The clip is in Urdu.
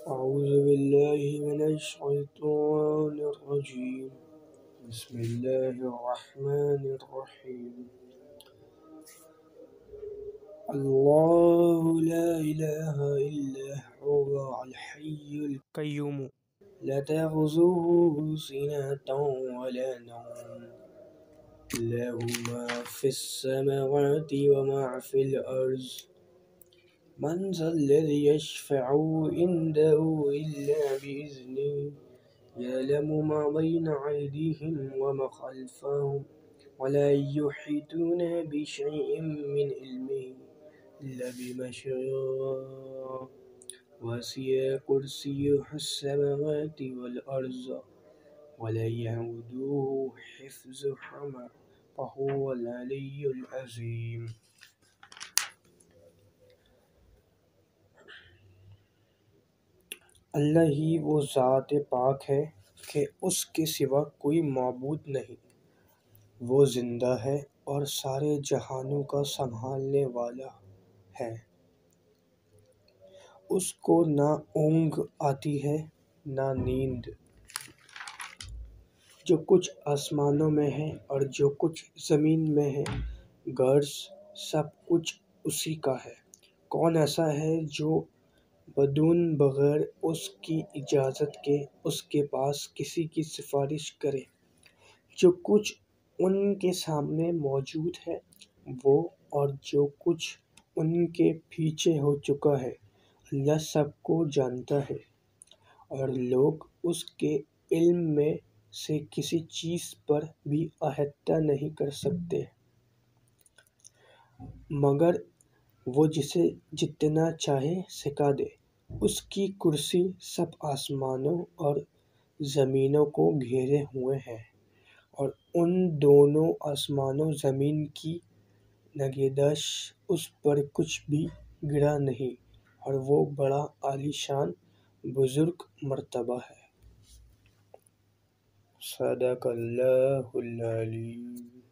أعوذ بالله من الشيطان الرجيم. بسم الله الرحمن الرحيم. الله لا إله إلا هو الحي القيوم لا تأخذه سنة ولا نوم له ما في السماوات وما في الأرض من ذا الذي يشفع عنده إلا بإذنه يعلم ما بين أيديهم وما خلفهم ولا يحيطون بشيء من علمه إلا بما شاء وسع كرسيه السماوات والأرض ولا يئوده حفظهما وهو العلي العظيم. اللہ ہی وہ ذات پاک ہے کہ اس کے سوا کوئی معبود نہیں۔ وہ زندہ ہے اور سارے جہانوں کا سنبھالنے والا ہے۔ اس کو نہ اونگ آتی ہے نہ نیند۔ جو کچھ آسمانوں میں ہے اور جو کچھ زمین میں ہے غرض سب کچھ اسی کا ہے۔ کون ایسا ہے جو بدون بغیر اس کی اجازت کے اس کے پاس کسی کی سفارش کرے؟ جو کچھ ان کے سامنے موجود ہے وہ اور جو کچھ ان کے پیچھے ہو چکا ہے اللہ سب کو جانتا ہے، اور لوگ اس کے علم میں سے کسی چیز پر بھی احاطہ نہیں کر سکتے مگر وہ جسے جتنا چاہے سکھا دے۔ اس کی کرسی سب آسمانوں اور زمینوں کو گھیرے ہوئے ہے، اور ان دونوں آسمانوں زمین کی نگہداشت اس پر کچھ بھی گرا نہیں، اور وہ بڑا عالی شان بزرگ مرتبہ ہے۔ صدق اللہ العظیم۔